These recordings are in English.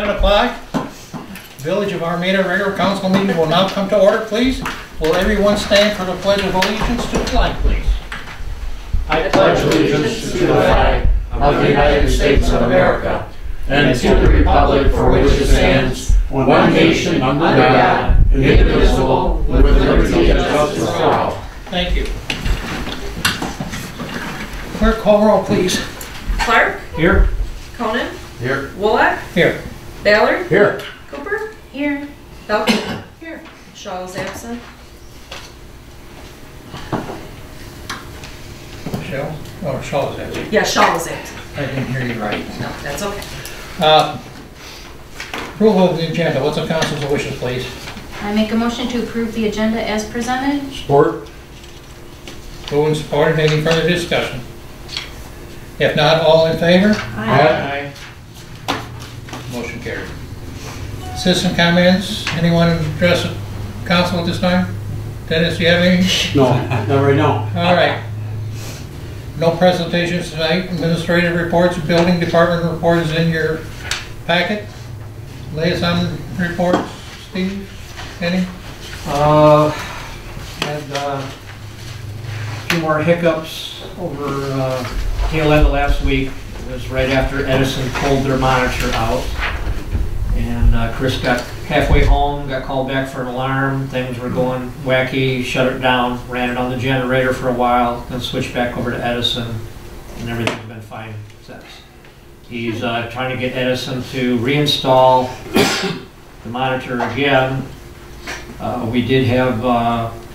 7 o'clock. Village of Armada regular council meeting will now come to order, please. Will everyone stand for the Pledge of Allegiance to the flag, please? I pledge allegiance to the flag of the United States of America and to the republic for which it stands, one nation under God, indivisible, with liberty and justice for all. Thank you. Clerk, call roll, please. Clark? Here. Conan? Here. Woollett? Here. Ballard? Here. Cooper? Here. Belkin? Here. Shaw is absent. Michelle? Oh, Shaw is absent. Yeah, Shaw was absent. I didn't hear you right. No, that's okay. Approval of the agenda. What's the council's wishes, please? I make a motion to approve the agenda as presented. Support. Moved and supported. Any further discussion? If not, all in favor? Aye. Motion carried. Citizen comments? Anyone address the council at this time? Dennis, do you have any? No, not right now. All right. No presentations tonight. Administrative reports, building department report is in your packet. Liaison reports, Steve, any? Had a few more hiccups over tail end of last week. It was right after Edison pulled their monitor out. And Chris got halfway home, got called back for an alarm. Things were going wacky, shut it down, ran it on the generator for a while, then switched back over to Edison, and everything's been fine since. He's trying to get Edison to reinstall the monitor again. We did have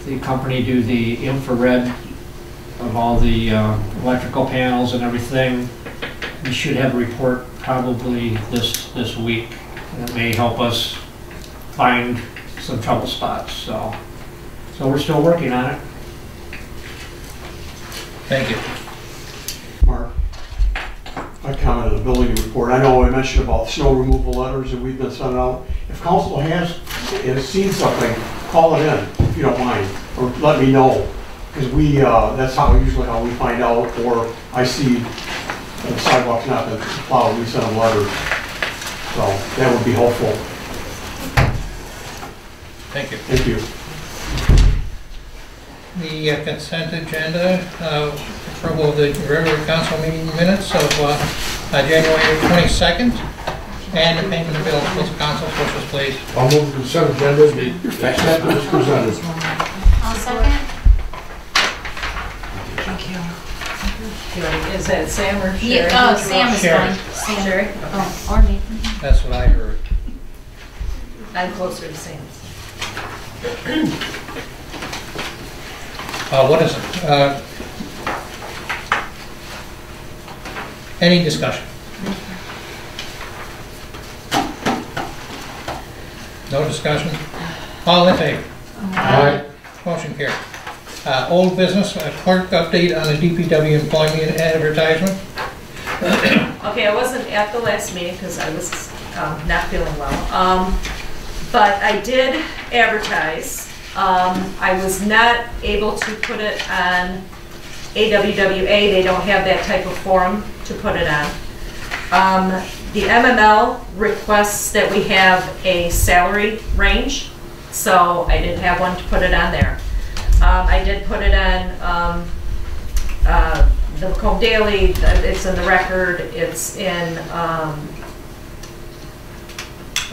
the company do the infrared of all the electrical panels and everything. We should have a report probably this week. It may help us find some trouble spots. So we're still working on it. Thank you. Mark, I commented on the building report. I know I mentioned about snow removal letters that we've been sending out. If council has seen something, call it in if you don't mind, or let me know, because we that's usually how we find out. Or I see the sidewalks not been plowed, we send them letters. So that would be helpful. Thank you. Thank you. The consent agenda, approval of the regular council meeting minutes of January 22nd, and the payment of bills. What's the council's wishes, please? I'll move the consent agenda to be accepted as presented. I'll second. Thank you. Is that Sam or Sherry? Yeah, oh, Sam is Sherry. fine. Sam. Sherry? Oh, or me. That's what I heard. I'm closer to Sam. What is it? Any discussion? No discussion? All in favor? Aye. Motion carried. Old business, clerk update on the DPW employment advertisement. Okay, I wasn't at the last meeting because I was not feeling well. But I did advertise. I was not able to put it on AWWA. They don't have that type of forum to put it on. The MML requests that we have a salary range, so I didn't have one to put it on there. I did put it on the Macomb Daily. It's in the Record. It's in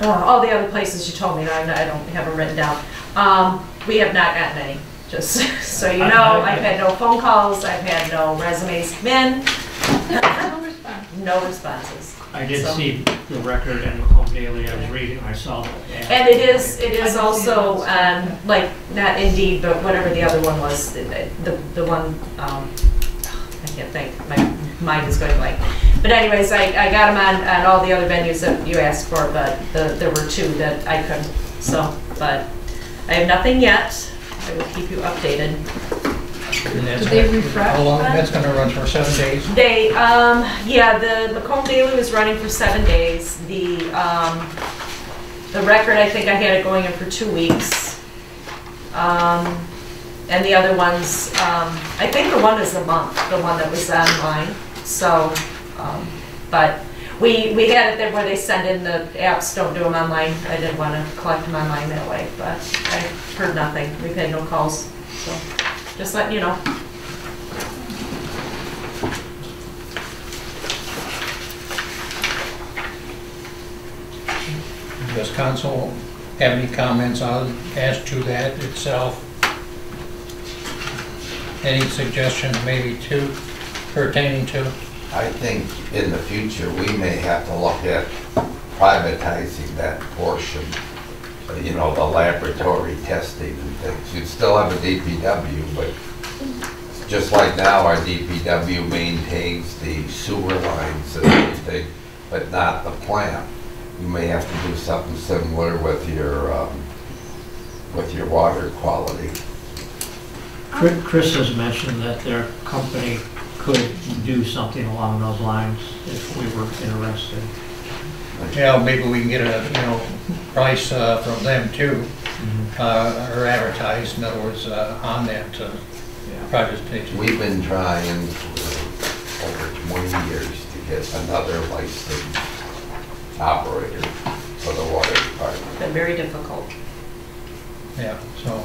all the other places you told me. I don't have them written down. We have not gotten any. Just so you know, I've had no phone calls. I've had no resumes come in. No responses. I did see the Record and Macomb Daily. I was reading. I saw that. And it is also on, like, not Indeed, but whatever the other one was. The one I can't think. My mind is going blank. But anyways, I got them on all the other venues that you asked for, but there were two that I couldn't. So, but I have nothing yet. I will keep you updated. Did they refresh how long? that? That's going to run for 7 days. They, yeah, the Macomb Daily was running for 7 days. The Record, I think I had it going in for 2 weeks. And the other ones, I think the one is a month, the one that was online. So, but we had it there where they send in the apps, don't do them online. I didn't want to collect them online that way, but I've heard nothing. We've had no calls, so just letting you know. Does council have any comments on, as to that itself? Any suggestions maybe to, pertaining to? I think in the future, we may have to look at privatizing that portion, you know, the laboratory testing and things. You'd still have a DPW, but just like now, our DPW maintains the sewer lines and everything, but not the plant. You may have to do something similar with your water quality. Chris has mentioned that their company could do something along those lines if we were interested. Yeah, maybe we can get a, you know, price from them too, or advertise, in other words, on that project page. We've been trying for over 20 years to get another licensed operator for the water department. It's been very difficult. Yeah, so.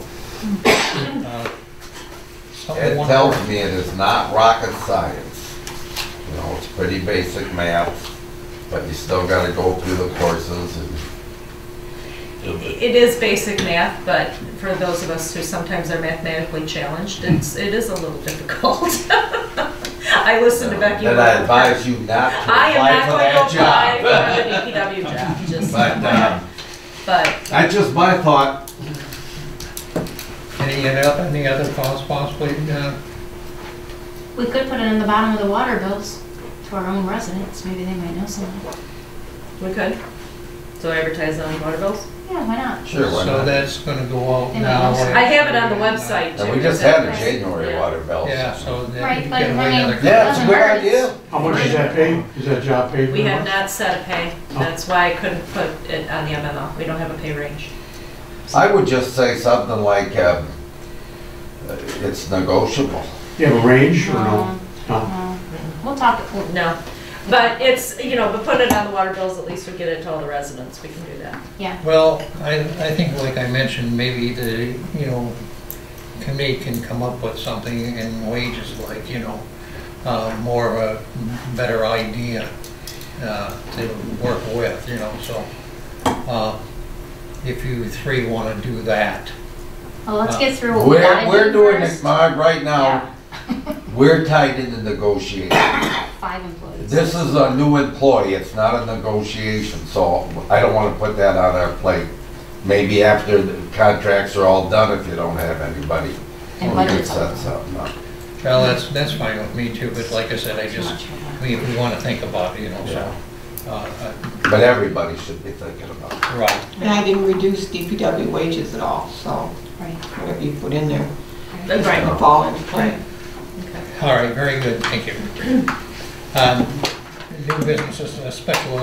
It tells me it is not rocket science. You know, it's pretty basic math, but you still got to go through the courses. And It is basic math, but for those of us who sometimes are mathematically challenged, it is a little difficult. I listen to Becky. Then I advise you not to I am apply not for going to that apply job. for a DPW job. Just, But but that's just my thought. Any other thoughts possibly? We could put it in the bottom of the water bills to our own residents. Maybe they might know something. we could. So advertise on water bills. Yeah, why not? Sure, why So not? that's gonna go out They now. might know. I have it on the website too. And we just had a January water bill. Yeah, so that Right, you but get I away mean- another. Yeah, it's a good Doesn't hurt. idea. How much is that paid? Is that job paid? We for have much? not set a pay. That's why I couldn't put it on the MMO. We don't have a pay range. I would just say something like, it's negotiable. You have a range or no? No. No. No. We'll talk. No. But it's, you know, but put it on the water bills, at least we get it to all the residents. We can do that. Yeah. Well, I think like I mentioned, maybe the, you know, committee can come up with something in wages like, you know, more of a better idea to work with, you know, so if you three want to do that. Well, let's get through what we gotta We're do doing first. it, Marg, right now. We're tied into negotiations. 5 employees. This is a new employee, it's not a negotiation, so I don't want to put that on our plate. Maybe after the contracts are all done, if you don't have anybody, And we could budget's set up. something up. Well, that's fine with me too, but like I said, we want to think about it, you know, so. But everybody should be thinking about it. Right. And I didn't reduce DPW wages at all, so Right. whatever you put in there Right. will fall into play. All right, very good, thank you. New businesses, a special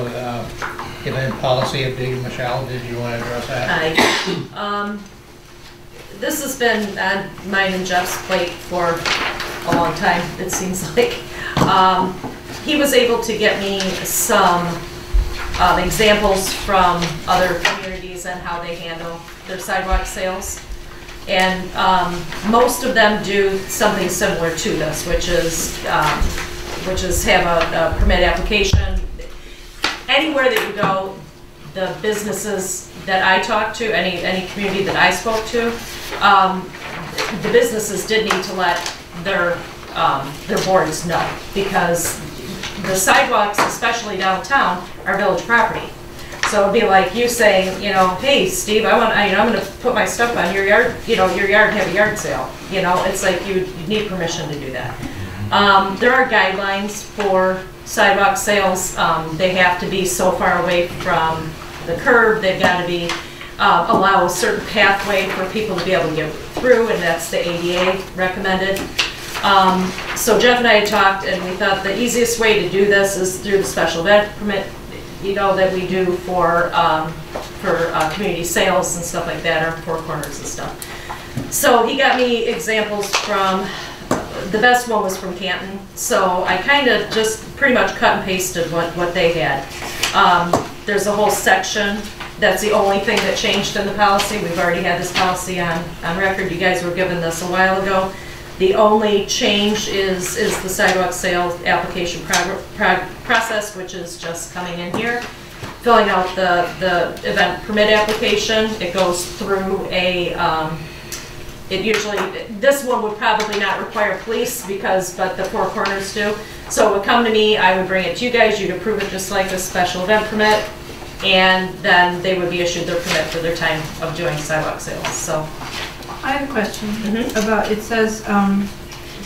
event policy update. Michelle, did you want to address that? This has been on mine and Jeff's plate for a long time, it seems like. He was able to get me some examples from other communities and how they handle their sidewalk sales. And most of them do something similar to this, which is have a permit application. Anywhere that you go, the businesses that I talked to, any community that I spoke to, the businesses did need to let their boards know, because the sidewalks, especially downtown, are village property. So it'd be like you saying, you know, hey, Steve, I'm going to put my stuff on your yard, your yard and have a yard sale. You know, it's like you need permission to do that. There are guidelines for sidewalk sales. They have to be so far away from the curb. They've got to be allow a certain pathway for people to be able to get through, and that's the ADA recommended. So Jeff and I had talked, and we thought the easiest way to do this is through the special event permit, that we do for community sales and stuff like that, or Four Corners and stuff. So he got me examples from the best one was from Canton, so I kind of just pretty much cut and pasted what they had. There's a whole section, that's the only thing that changed in the policy. We've already had this policy on record. You guys were given this a while ago. The only change is the sidewalk sale application process, which is just coming in here, filling out the event permit application. It goes through a, this one would probably not require police but the Four Corners do. So it would come to me, I would bring it to you guys, you'd approve it just like a special event permit, and then they would be issued their permit for their time of doing sidewalk sales, so. I have a question about, it says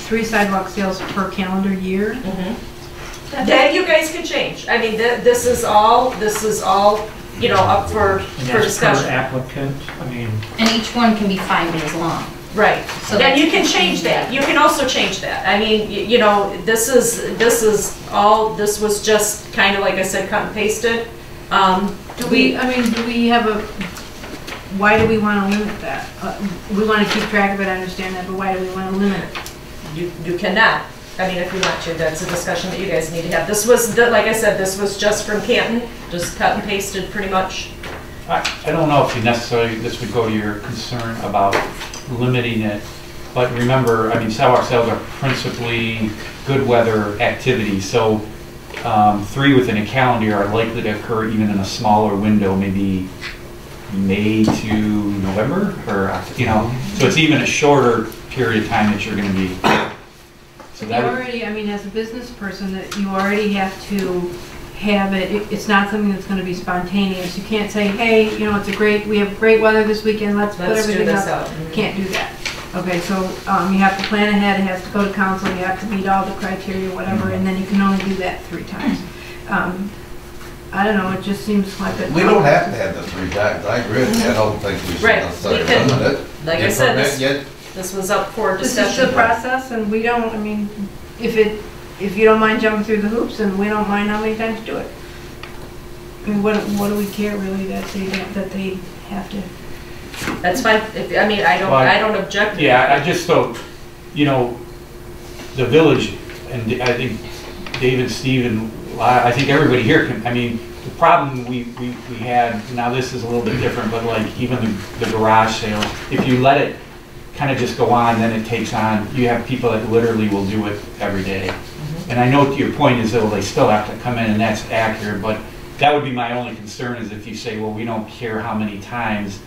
3 sidewalk sales per calendar year. That you guys can change. I mean, this is all, you know, up for And that's discussion. per applicant, I mean, And each one can be 5 days long. Right, So so then that's you can change that, you can also change that. I mean, you know, this was just kind of, like I said, cut and pasted. Do we have a, why do we want to limit that? We want to keep track of it, I understand that, but why do we want to limit it? You cannot. I mean, if you want to, that's a discussion that you guys need to have. This was, like I said, this was just from Canton, just cut and pasted pretty much. I don't know if you necessarily, this would go to your concern about limiting it, but remember, I mean, sidewalk sales are principally good weather activities, so 3 within a calendar are likely to occur even in a smaller window, maybe May to November, or, you know, so it's even a shorter period of time that you're going to be. So You that would, already, I mean, as a business person, that you already have to have it, it's not something that's going to be spontaneous. You can't say, hey, you know, we have great weather this weekend, let's put Let's do everything this up. out. Can't do that. Okay, so you have to plan ahead, it has to go to council, you have to meet all the criteria, whatever, and then you can only do that 3 times. I don't know, it just seems like a... We don't have to have the 3 times, I agree with you, I don't think we should Right, necessarily we can- limit it. Like I You said, permit this was up for This discussion. is the process, and we don't, I mean, if you don't mind jumping through the hoops, then we don't mind how many times you do it. I mean, what do we care really that they have to? That's fine. I mean, I don't object. to yeah, it. I just thought, you know, the village, and I think David, Steve, I think everybody here can, I mean, the problem we had, now this is a little bit different, but like even the garage sales, if you let it kind of just go on, then it takes on, you have people that literally will do it every day. And I know your point is that they still have to come in, and that's accurate, but that would be my only concern is if you say, well, we don't care how many times,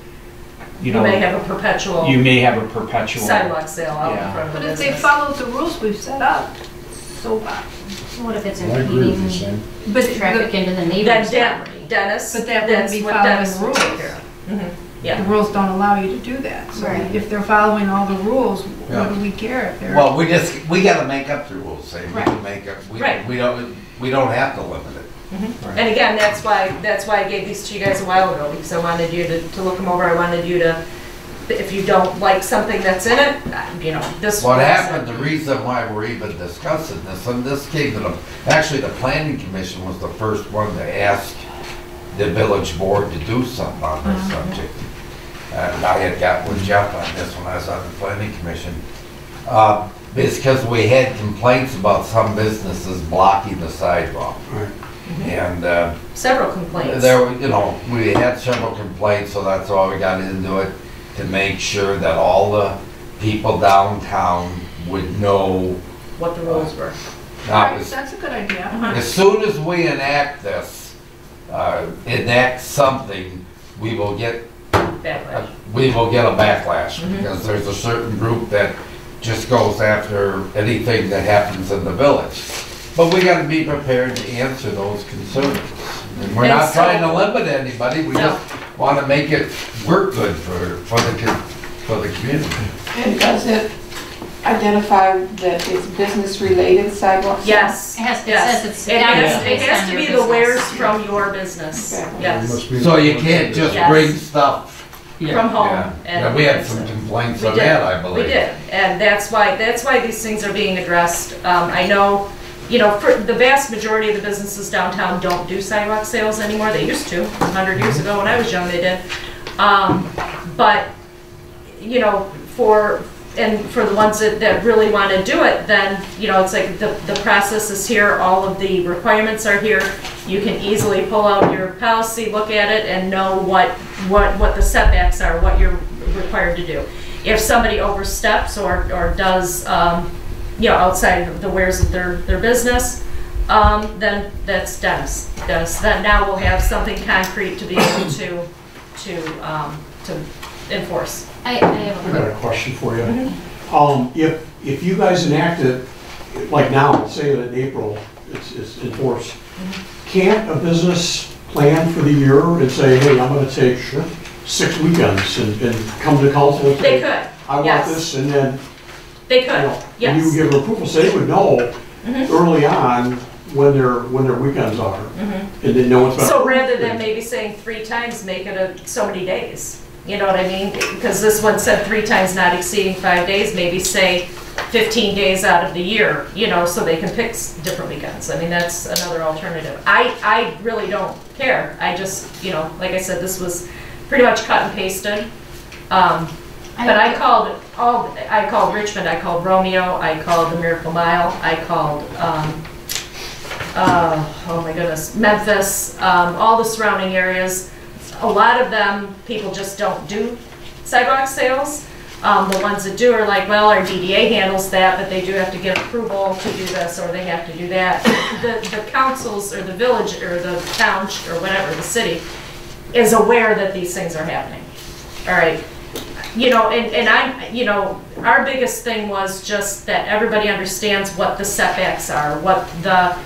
you know. You may have a perpetual. You may have a perpetual. Sidewalk sale out in Yeah. front of the But if they business. follow the rules we've set up, so what? What if it's I agree with you, impeding Sam. But traffic into the Then neighbor's property? Dennis, But that wouldn't that's be what following Dennis the would take rules. care of. the Yeah. rules don't allow you to do that. So Right. if they're following all the rules, Yeah. what do we care if they're? Well, we gotta make up the rules, say, we Right. can make up, Right. we don't have to limit it. And again, that's why I gave these to you guys a while ago, because I wanted you to look them over. I wanted you to, if you don't like something that's in it, you know, this. What was- happened, the reason why we're even discussing this, and this came to actually the planning commission was the first one to ask the village board to do something on this subject. And I had got with Jeff on this when I was on the planning commission. It's because we had complaints about some businesses blocking the sidewalk. Right. And Several complaints. there, you know, we had several complaints, so that's why we got into it, to make sure that all the people downtown would know. What the rules were. Now, Right, that's a good idea. as soon as we enact this, enact something, we will get Backlash. a backlash, because there's a certain group that just goes after anything that happens in the village. But we gotta be prepared to answer those concerns. And we're And not so- trying to limit anybody, we No. just wanna make it work good for the community. And does it identify that it's business-related sidewalks? Yes. It has- it yes. says it's It down has, to it based has on to your be the business. wares from your business. Okay. Yes. Must be- So you can't just Yes. bring stuff. From home. Yeah, And yeah, we had some complaints We on did. that, I believe. We did, and that's why these things are being addressed. I know, you know, for the vast majority of the businesses downtown don't do sidewalk sales anymore. They used to, 100 years ago when I was young, they did. But, you know, for and for the ones that really want to do it, then, you know, it's like the process is here, all of the requirements are here. You can easily pull out your policy, look at it, and know what the setbacks are, what you're required to do. If somebody oversteps or does, you know, outside of the wares of their business, then that's Dennis. Then now we'll have something concrete to be able to enforce. I have I got a question for you. Mm-hmm. If you guys enact it, like now, say that in April, it's enforced, can't a business plan for the year and say, hey, I'm gonna take 6 weekends and come to council and They say, could, I want yes. this, and then, They you could, know, yes. when you give approval, so they would know Mhm. early on when their weekends are, Mhm. and then know what's. So rather than maybe saying 3 times, make it so many days. You know what I mean? Because this one said 3 times not exceeding 5 days, maybe say 15 days out of the year, you know, so they can pick different weekends. I mean, that's another alternative. I really don't care. I just, you know, like I said, this was pretty much cut and pasted. But I called Richmond, I called Romeo, I called the Miracle Mile, I called, oh my goodness, Memphis, all the surrounding areas. A lot of them, people just don't do sidewalk sales. The ones that do are like, well, our DDA handles that, but they do have to get approval to do this, or they have to do that. The councils, or the village, or the town, or whatever, the city, is aware that these things are happening. All right. You know, and I'm, you know, our biggest thing was just that everybody understands what the setbacks are, what the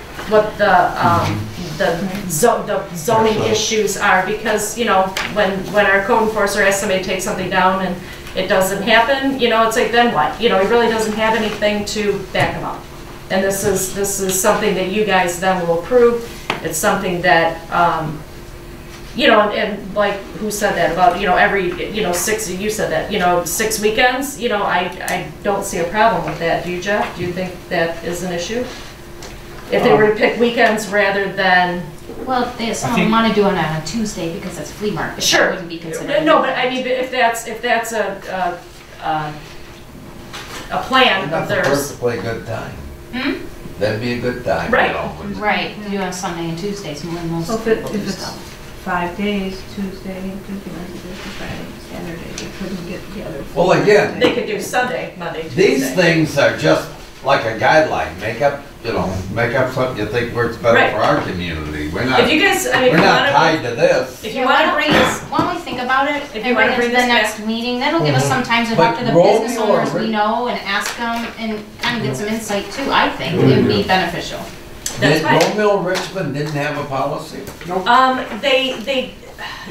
zoning issues are, because, you know, when our code enforcer asks somebody to take something down and it doesn't happen, you know, it's like, then what? You know, he really doesn't have anything to back him up. And this is something that you guys then will approve. It's something that, you know, and like, who said that about, you know, every, you know, 6, you said that, you know, 6 weekends, you know, I don't see a problem with that. Do you, Jeff? Do you think that is an issue? If they were to pick weekends rather than... Well, if someone want to do it on a Tuesday because it's flea market, sure. that wouldn't be considered. No, but I mean, if that's a plan of theirs. To play good time. That'd be a good time. Right. You know, Right, to do on Sunday and Tuesdays more than most So people do if it's stuff. 5 days, Tuesday, Wednesday, Thursday, Friday, Saturday, they couldn't get together. Well, again, They could do Sunday, Monday, Tuesday. these things are just like a guideline. Make up something you think works better Right. for our community. We're not, If you guys, I mean, we're if you not wanna, tied to this. if Yeah, you why want don't to bring this, why don't we think about it If you and wanna bring it bring to the this next meeting? That'll give us some time to But talk to the Romeo business or owners we Rick- know and ask them and kind of get some insight too, I think. It would be beneficial. That's Did fine. Romeo Richmond didn't have a policy? They,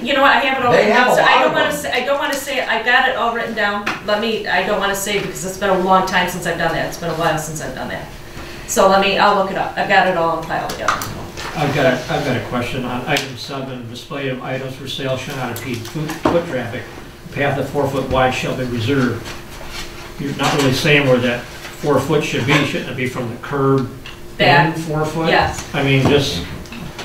you know what, I have it all They written have down, a so I lot don't of wanna them. say, I don't wanna say, I got it all written down. I don't wanna say because it's been a long time since I've done that. It's been a while since I've done that. So I'll look it up. I've got it all in file together. I've got a question on item 7, display of items for sale shall not impede foot traffic. A path of 4 foot wide shall be reserved. You're not really saying where that 4 foot should be, shouldn't it be from the curb Back. in 4 foot? Yes. I mean, just,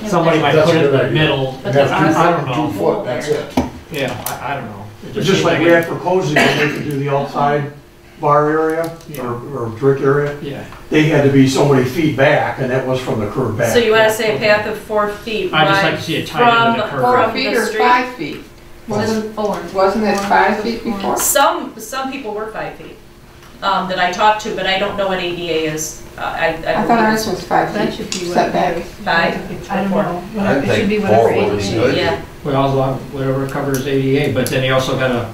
somebody might put it in the middle, But I don't know. 2 foot, that's it. Yeah, I don't know. It It's just seems like we it- had for cozy, when they could do the outside bar area or drink area, Yeah, they had to be so many feet back, and that was from the curb back. So you wanna say a path of 4 feet I'd just wide like to see it tied into the from, curb. 4 from feet the or street? 5 feet? Wasn't 4. Wasn't it 5 feet before? Some people were 5 feet, that I talked to, but I don't know what ADA is. I I thought believe ours was 5 That feet should be setback. Five. I don't know. I It should be think whatever 4 was ADA. good. Yeah, well, whatever covers ADA, but then you also gotta,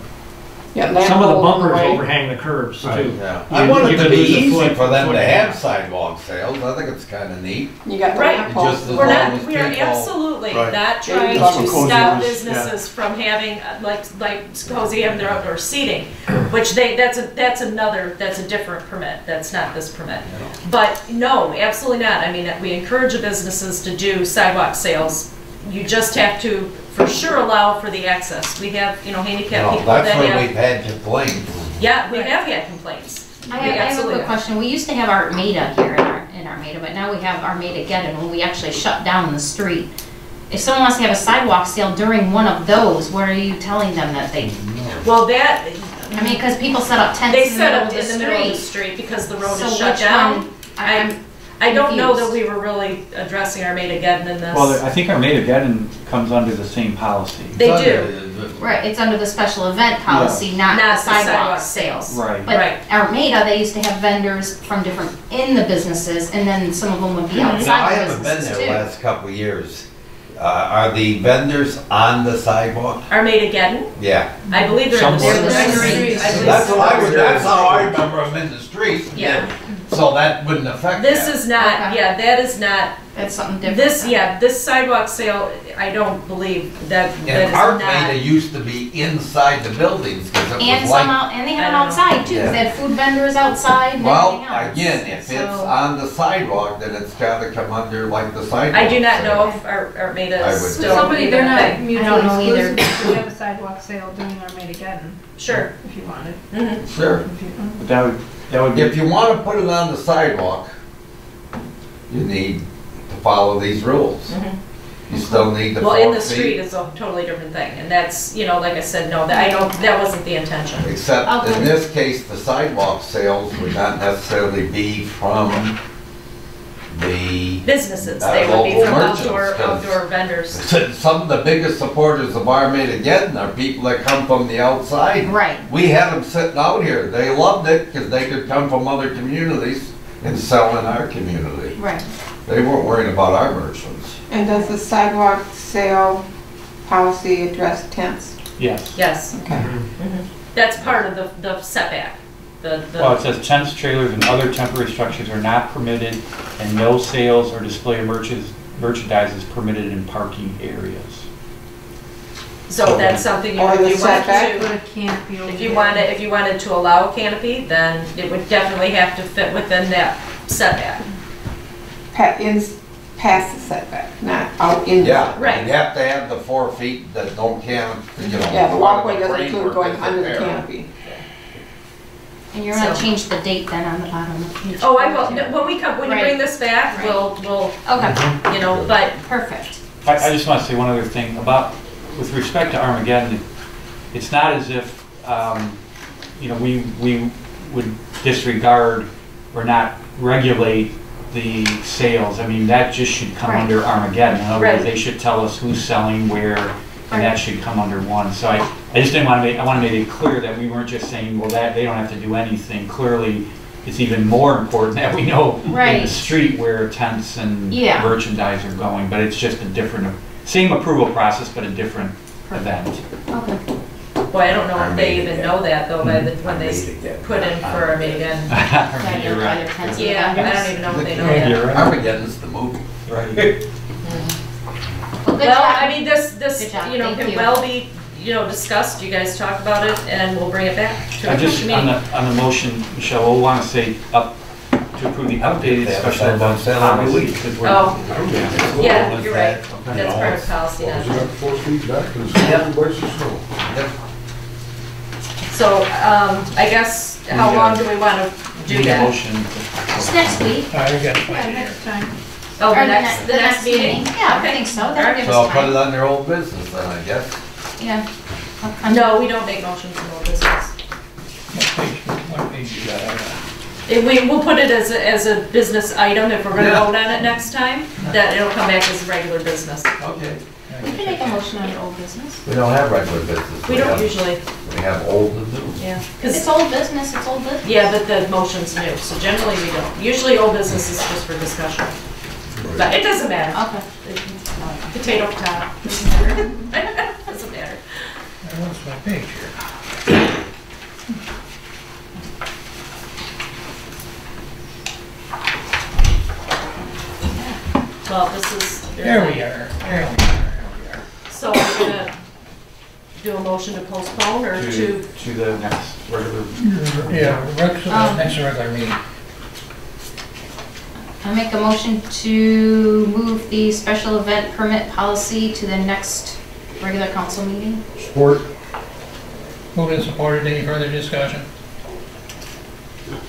Yeah, some of the lamp pole in bumpers way. overhang the curbs Right. too. Yeah. You- I want you it to could be lose a easy foot, for them foot to and a have half. sidewalk sales. I think it's kind of neat. You got the Right. lamp poles. Just as we're long not, as we are people- absolutely Right. not trying That's to what Cozy stop was, businesses from having, like Cozy having their outdoor seating, which that's a different permit, that's not this permit. But no, absolutely not. I mean, we encourage the businesses to do sidewalk sales. You just have to, for sure, allow for the access. We have, you know, handicapped people that That's when have, we've had complaints. yeah, we have had complaints. I We have a absolutely quick question. We used to have Armada here in Armada, but now we have Armada Geddon when we actually shut down the street. If someone wants to have a sidewalk sale during one of those, what are you telling them that they? Well, that, I mean, because people set up tents They in the set middle up of in the the middle of the street. street because the road So is shut which down. one? I'm I don't know that confused. we were really addressing Armada-Geddon in this. Well, I think Armada-Geddon comes under the same policy. They do. Right, it's under the special event policy, not Not the the sidewalk sidewalk sales. sales. Right. But Right. Armada, they used to have vendors from different, in the businesses, and then some of them would be Mhm. Now, I outside the haven't been businesses there too. the last couple of years. Are the vendors on the sidewalk? Armada-Geddon, Yeah. I believe they're in the Some- street. I believe That's so. what I was, that's how I remember them in the street. Yeah. So that wouldn't affect This that. is not, Okay. yeah, that is not, That's something different. this, yeah, this sidewalk sale, I don't believe that And is Armada not. used to be inside the buildings, because it And was some like, out, and they I had them don't know. outside too, 'cause they had food vendors outside and well, everything else. again, if it's So- on the sidewalk, then it's gotta come under like the sidewalk. I do not sale. know if Armada I is would- still. Somebody, they're not thing. mutually I don't know either. exclusive, we have a sidewalk sale doing Armada-Geddon, Sure. if you wanted. Mhm. Sure. If you- But that would be. If you wanna put it on the sidewalk, you need to follow these rules. Mhm. You still need the Well, in 4 the street feet. is a totally different thing, and that's, you know, like I said, no, that I don't, that wasn't the intention. Except Okay. in this case, the sidewalk sales would not necessarily be from the, Businesses, they would be local from merchants, outdoor 'cause- vendors. some of the biggest supporters of Armada-Geddon are people that come from the outside. Right. We had them sitting out here. They loved it because they could come from other communities and sell in our community. Right. They weren't worried about our merchants. And does the sidewalk sale policy address tents? Yes. Yes, Okay. that's part of the setback, Well, it says tents, trailers, and other temporary structures are not permitted, and no sales or display of merchandise is permitted in parking areas. so that's something you, Or the if you wanted setback. Put to, a canopy over if you there. wanted to allow a canopy, then it would definitely have to fit within that setback. Past the setback, not out in the Yeah, setback. Right. you have to have the 4 feet that don't count, you know. Yeah, the walkway doesn't framework include going isn't under the there. canopy. And you're gonna So- change the date then on the bottom of page. Oh, I will, 4 No, too. when you Right. bring this back, Right. we'll, Okay, you know, but perfect. I just want to say one other thing about, with respect to Armageddon, it's not as if, you know, we would disregard or not regulate the sales. I mean, that just should come Right. under Armageddon. In other Right. words, they should tell us who's selling where, and that should come under one. So I just didn't want to make, I want to make it clear that we weren't just saying, well, that, they don't have to do anything. Clearly, it's even more important that we know in the Right. street where tents and Yeah. merchandise are going, but it's just a different, same approval process, but a different event. Okay. boy, I don't know if they even know that though, by the, when they put in for Armada-Geddon. You're right. Yeah, I don't even know if they know You're that. right. Armageddon's the movie. Right. Well, good Well, job. I mean, this, Good job. you know, Thank can you. well be, you know, discussed, you guys talk about it, and we'll bring it back to I a just, future on meeting. the motion, Michelle, we'll want to say up to approve the updated They have a special sidewalk event sale every policy. week. because we're- Oh, Yeah. yeah, you're right, Okay. that's part of policy now. 4 feet back and it's everybody's just snow. Yep. So, I guess, how Yeah. long do we want to do Need a that? motion. Just next week. I got it Yeah, right here. next time. Oh, Or the next meeting? Yeah, I think so. That'll give So I'll us put it time. under old business then, I guess. Yeah. No, we don't make motions in old business. What page you got? We'll put it as a business item, if we're gonna Yeah. vote on it next time, that it'll come back as regular business. Okay. We can make a motion under old business. We don't have regular business. We don't usually, We have old and new. yeah, If 'cause it's old business, it's old business. yeah, but the motion's new, so generally we don't. Usually old business is just for discussion. But it doesn't matter. Okay. Potato, potato. Doesn't matter. What's my page here? Well, this is. There we are, there we are. So we're gonna do a motion to postpone or to, To the next regular. Yeah, next regular meeting. I make a motion to move the special event permit policy to the next regular council meeting. Sport, Moved and supported, any further discussion?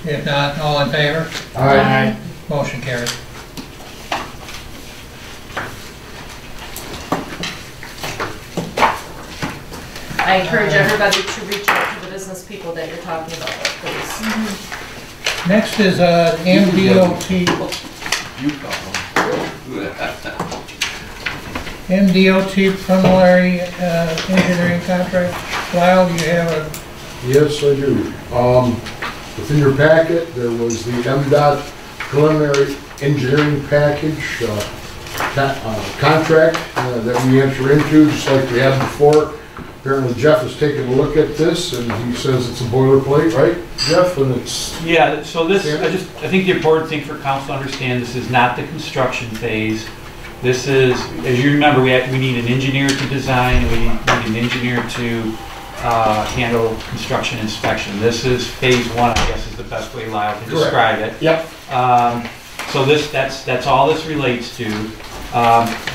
If not, all in favor? aye. Motion carried. I encourage everybody to reach out to the business people that you're talking about, please. Next is MDOT. MDOT preliminary engineering contract. Lyle, you have a, Yes, I do. Within your packet, there was the MDOT preliminary engineering package contract that we enter into, just like we had before. Apparently Jeff has taken a look at this and he says it's a boilerplate, right, Jeff? And it's, Yeah, so this, I think the important thing for council to understand, this is not the construction phase. This is, as you remember, we need an engineer to design, we need an engineer to handle construction inspection. This is phase one, I guess is the best way Lyle can describe it. Yep. So that's all this relates to.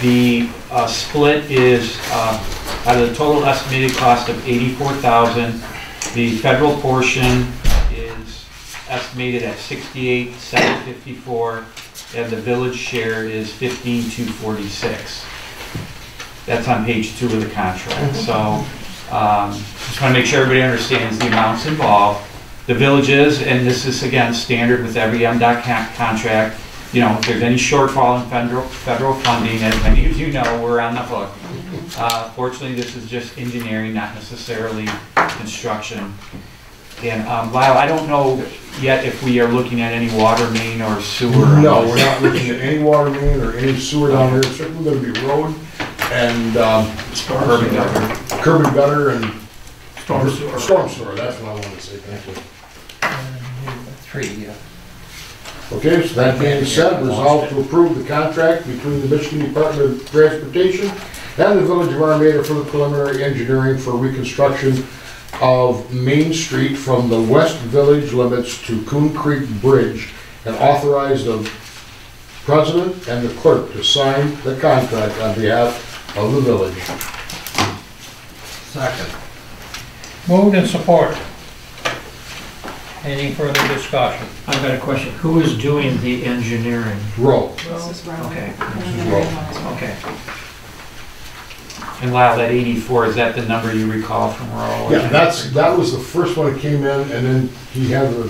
The split is out of the total estimated cost of $84,000. The federal portion is estimated at $68,754, and the village share is $15,246. That's on page 2 of the contract. So just want to make sure everybody understands the amounts involved. The villages, and this is again standard with every MDOT contract, you know, if there's any shortfall in federal funding, as many of you know, we're on the hook. Fortunately, this is just engineering, not necessarily construction. And Lyle, I don't know yet if we are looking at any water main or sewer. no, we're not looking at any water main or any sewer down here. It's certainly going to be road and Curb and gutter. curb and gutter and Storm sewer. Storm sewer, that's what I wanted to say, thank you. 3, yeah. Okay, so that being said, resolved to approve the contract between the Michigan Department of Transportation and the Village of Armada for the preliminary engineering for reconstruction of Main Street from the west village limits to Coon Creek Bridge, and authorize the president and the clerk to sign the contract on behalf of the village. Second. Moved and support. Any further discussion? I've got a question. Who is doing the engineering? Roll. This is Rob. Okay, Roll. okay. And Lyle, that 84, is that the number you recall from Roll? Yeah, that was the first one that came in, and then he had a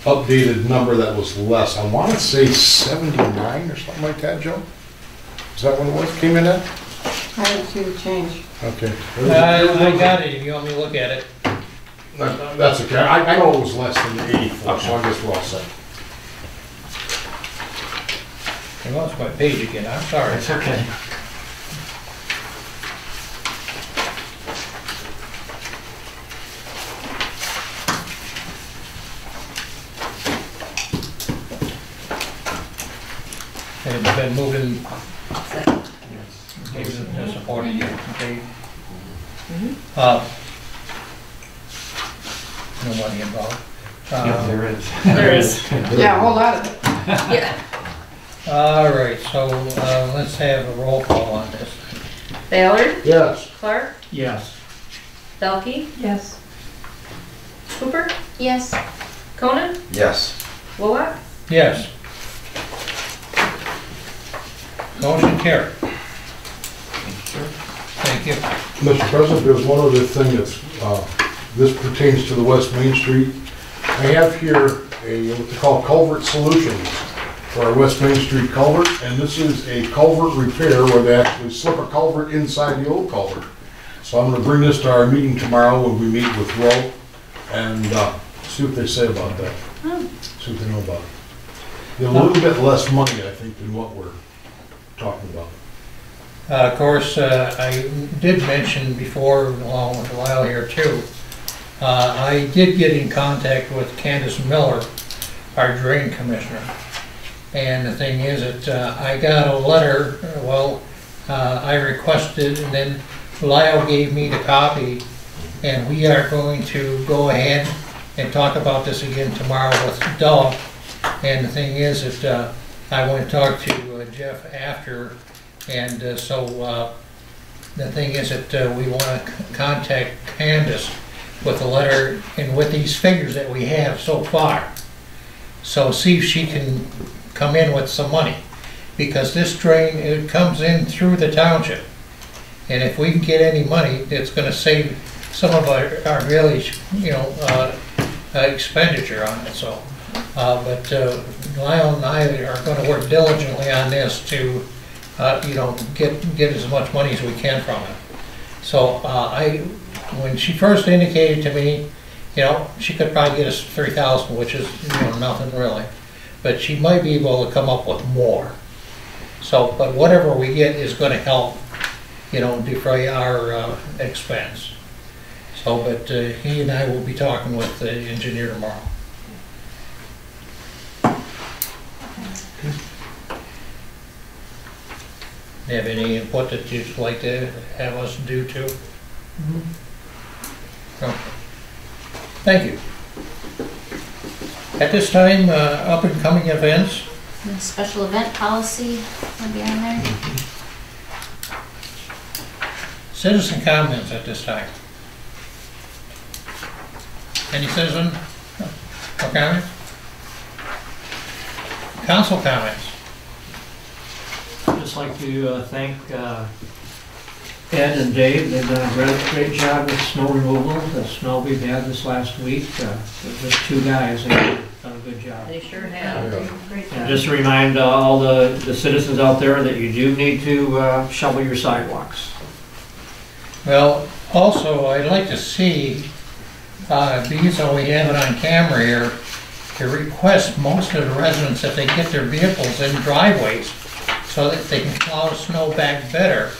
updated number that was less. I want to say 79 or something like that, Joe? Is that what it was, came in at? I didn't see the change. Okay. I got it, if you want me to look at it. That's okay. I know it was less than the 84, so I guess we're all set. I lost my page again, I'm sorry. It's okay. And it's been moving. Moving and supported, okay. No money involved. Yeah, there is. There is. Yeah, a whole lot of it. Yeah. All right, so let's have a roll call on this. Ballard, Yes. Clark, Yes. Belkey, Yes. Cooper, Yes. Conan, Yes. Wolock. Yes. Motion carried. Thank you. Mr. President, there's one other thing that's, this pertains to the West Main Street. I have here what they call culvert solutions for our West Main Street culvert, and this is a culvert repair where they actually slip a culvert inside the old culvert. So I'm gonna bring this to our meeting tomorrow when we meet with Roe and see what they say about that. See what they know about it. They're a little bit less money, I think, than what we're talking about. Of course, I did mention before, along with Lyle here too, I did get in contact with Candace Miller, our drain commissioner. And the thing is that I got a letter, I requested, and then Lyle gave me the copy, and we are going to go ahead and talk about this again tomorrow with Doug. And the thing is that I went and talked to Jeff after, and so the thing is that we want to contact Candace with a letter and with these figures that we have so far. So see if she can come in with some money, because this drain, it comes in through the township. And if we can get any money, it's gonna save some of our village, expenditure on it, so. But Lyle and I are gonna work diligently on this to, get as much money as we can from it. So, when she first indicated to me, she could probably get us 3,000, which is, nothing really. But she might be able to come up with more. So, but whatever we get is gonna help, defray our expense. So, but he and I will be talking with the engineer tomorrow. Do you have any input that you'd like to have us do too? Okay. Thank you. At this time, up and coming events. The special event policy will be on there. Citizen comments at this time. Any citizen or comments? Council comments. I'd just like to thank Ed and Dave. They've done a great job with snow removal. The snow we've had this last week, just two guys have done a good job. They sure have. Great And job. just to remind all the citizens out there that you do need to shovel your sidewalks. Well, also, I'd like to see, because we have it on camera here, to request most of the residents that they get their vehicles in driveways so that they can plow snow back better.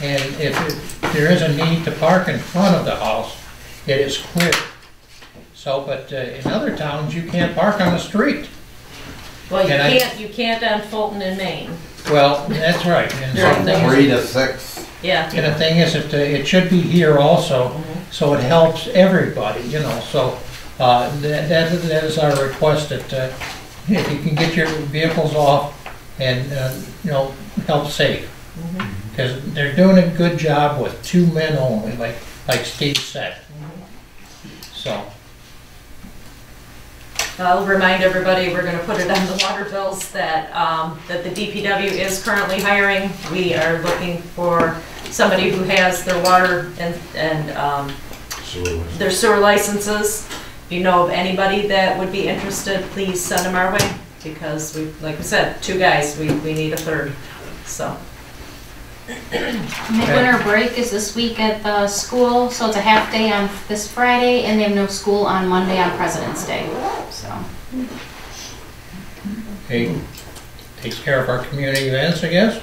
And if there is a need to park in front of the house, it is clear. So, but in other towns, you can't park on the street. Well, And you can't on Fulton and Main. Well, that's right. And Right. so the thing is- 3 to 6. Yeah. And the thing is, it should be here also, so it helps everybody, so that is our request, that if you can get your vehicles off and, help save. Because they're doing a good job with 2 men only, like Steve said. So, I'll remind everybody, we're gonna put it on the water bills that, that the DPW is currently hiring. We are looking for somebody who has their water and their sewer licenses. If you know of anybody that would be interested, please send them our way, because like we said, 2 guys, we need a 3rd, so. Midwinter break is this week at the school, so it's a half day on this Friday, and they have no school on Monday on President's Day, so. he takes care of our community events, I guess.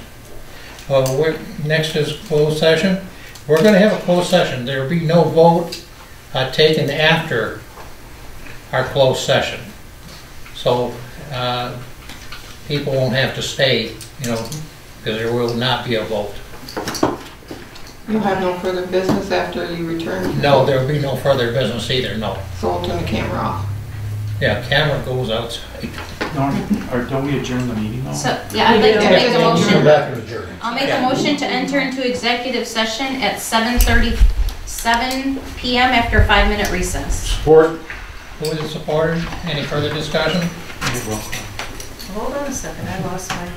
Next is closed session. We're gonna have a closed session. There will be no vote taken after our closed session. So, people won't have to stay, because there will not be a vote. You'll have no further business after you return? No, there will be no further business either, no. So I'll turn the camera off. Yeah, camera goes outside. Don't we adjourn the meeting though? So, yeah, I'd like to make a Come motion. back and adjourn. I'll make a motion to enter into executive session at 7:37 PM after a 5-minute recess. Support. Who is supported? Any further discussion? Hold on a second, I lost my.